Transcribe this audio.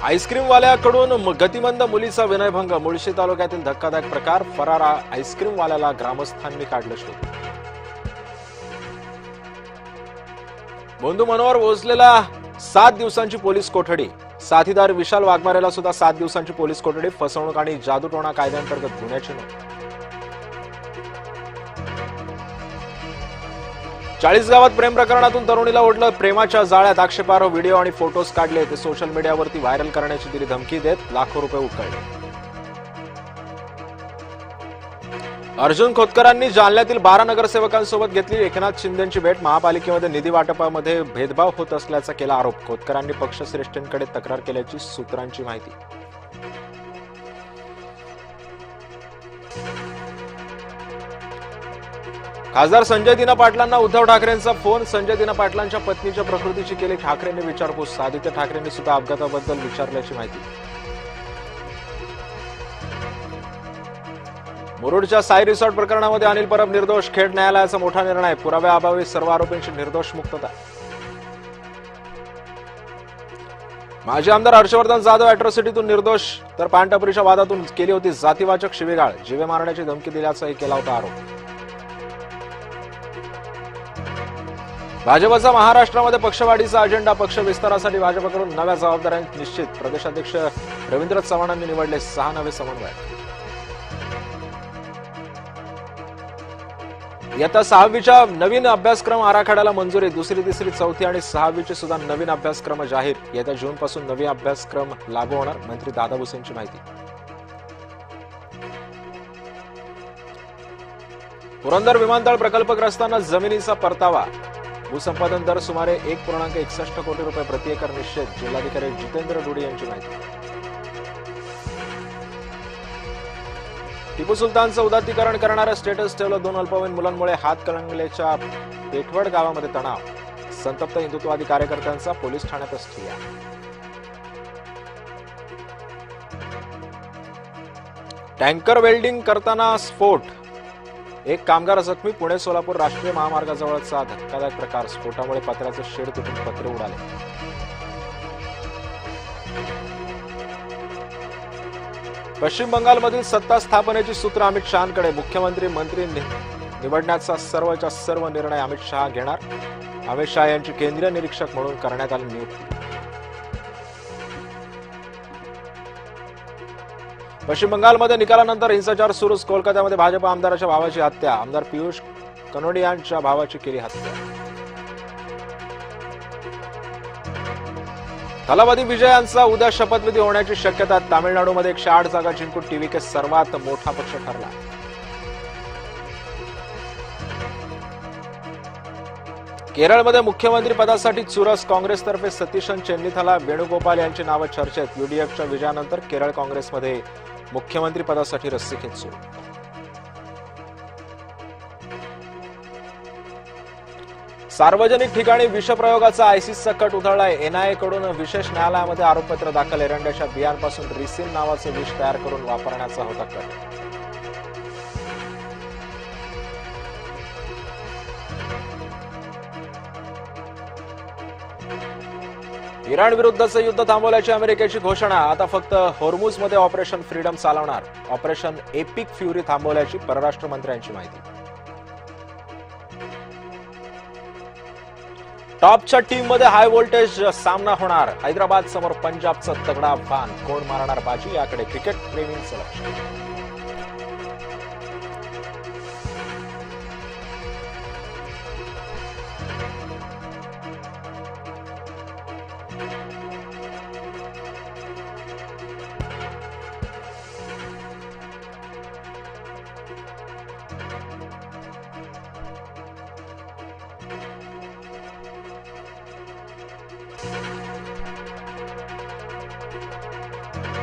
आईस्क्रीमवाल्याकडून गतिमंद मुलीचा विनयभंग. मुळशी तालुक्यातील धक्कादायक प्रकार. फरार आईस्क्रीमवाल्याला ग्रामस्थांनी काढलं शोध. बंधू मनोहर भोसलेला 7 दिवसांची पोलीस कोठडी. साथीदार विशाल वाघमारेला सुद्धा 7 दिवसांची पोलीस कोठडी. फसवणूक आणि जादूटोणा कायद्याअंतर्गत गुन्ह्याची नोंद. 40 गावात प्रेम प्रकरणातून तरुणीला ओढलं प्रेमाच्या जाळ्यात. आक्षेपार्ह व्हिडिओ आणि फोटोज काढले. ते सोशल मीडियावरती व्हायरल करण्याची दिली धमकी देत लाखो रुपये उकळले. अर्जुन खोतकरांनी जालन्यातील 12 नगरसेवकांसोबत घेतली एकनाथ शिंदेंची भेट. महापालिकेमध्ये निधी वाटपामध्ये भेदभाव होत असल्याचा केला आरोप. खोतकरांनी पक्षश्रेष्ठींकडे तक्रार केल्याची सूत्रांची माहिती. खासदार संजय दिना पाटलांना उद्धव ठाकरेंचा फोन. संजय दिना पाटलांच्या पत्नीच्या प्रकृतीची केली ठाकरेंनी विचारपूस. आदित्य ठाकरेंनी सुद्धा अपघाताबद्दल विचारल्याची माहिती. मुरुडच्या साई रिसॉर्ट प्रकरणामध्ये अनिल परब निर्दोष. खेड न्यायालयाचा मोठा निर्णय. पुराव्याअभावी सर्व आरोपींची निर्दोष मुक्तता. माजी आमदार हर्षवर्धन जाधव अॅट्रॉसिटीतून निर्दोष, तर पानटपरीच्या वादातून केली होती जातीवाचक शिवीगाळ. जीवे मारण्याची धमकी दिल्याचाही केला होता आरोप. भाजपचा महाराष्ट्रामध्ये पक्षवाढीचा अजेंडा. पक्ष विस्तारासाठी भाजपकडून नव्या जबाबदाऱ्या निश्चित. प्रदेशाध्यक्ष रवींद्र चव्हाणांनी निवडले 6 नवे समन्वयक. इयत्ता 6वीच्या नवीन अभ्यासक्रम आराखड्याला मंजुरी. 2री, 3री, 4थी आणि 6वीचे सुद्धा नवीन अभ्यासक्रम जाहीर. येत्या जूनपासून नवीन अभ्यासक्रम लागू होणार. मंत्री दादा भुसेंची माहिती. पुरंदर विमानतळ प्रकल्पग्रस्तांना जमिनीचा परतावा. भूसंपादन दर सुमारे 1.61 कोटी रुपये प्रति एकर निश्चित. जिल्हाधिकारी जितेंद्र डुडी यांची माहिती. टिपू सुलतानचं उदात्तीकरण करणारं स्टेटस ठेवलं. 2 अल्पवयीन मुलांमुळे हातकणंगलेच्या पेठवड गावामध्ये तणाव. संतप्त हिंदुत्ववादी कार्यकर्त्यांचा पोलीस ठाण्यातच ठिय्या. टँकर वेल्डिंग करताना स्फोट. एक कामगार जखमी. पुणे सोलापूर राष्ट्रीय महामार्गाजवळचा धक्कादायक प्रकार. स्फोटामुळे पत्र्याचं शेड तुटून पत्रे उडाले. पश्चिम बंगालमधील सत्ता स्थापनेची सूत्र अमित शहांकडे. मुख्यमंत्री मंत्री निवडण्याचा सर्वच्या सर्व निर्णय अमित शहा घेणार. अमित शहा यांची केंद्रीय निरीक्षक म्हणून करण्यात आली नियुक्ती. पश्चिम बंगालमध्ये निकालानंतर हिंसाचार सुरूच. कोलकात्यामध्ये भाजप आमदाराच्या भावाची हत्या. आमदार पियुष कनोडियांच्या भावाची केली हत्या. थलापती विजय यांचा उद्या शपथविधी होण्याची शक्यता. तामिळनाडूमध्ये 108 जागा जिंकून टीव्हीके सर्वात मोठा पक्ष ठरला. केरळमध्ये मुख्यमंत्री पदासाठी चुरस. काँग्रेसतर्फे सतीशन चेन्निथाला, वेणुगोपाल यांची नावं चर्चेत. यूडीएफच्या विजयानंतर केरळ काँग्रेसमध्ये मुख्यमंत्री पदासाठी रस्सीखेच सुरू. सार्वजनिक ठिकाणी विषप्रयोगाचा आयसिसचा कट उधळलाय. एनआयए कडून विशेष न्यायालयामध्ये आरोपपत्र दाखल. एरंड्याच्या बियांपासून रिसिन नावाचे विष तयार करून वापरण्याचा होता कट. इराण विरुद्धचं युद्ध थांबवल्याची अमेरिकेची घोषणा. आता फक्त होर्मुझमध्ये ऑपरेशन फ्रीडम चालवणार. ऑपरेशन एपिक फ्युरी थांबवल्याची परराष्ट्र मंत्र्यांची माहिती. टॉपच्या टीममध्ये हाय व्होल्टेज सामना होणार. हैदराबाद समोर पंजाबचं तगडा आव्हान. कोण मारणार बाजी याकडे क्रिकेट प्रेमींचं लक्ष.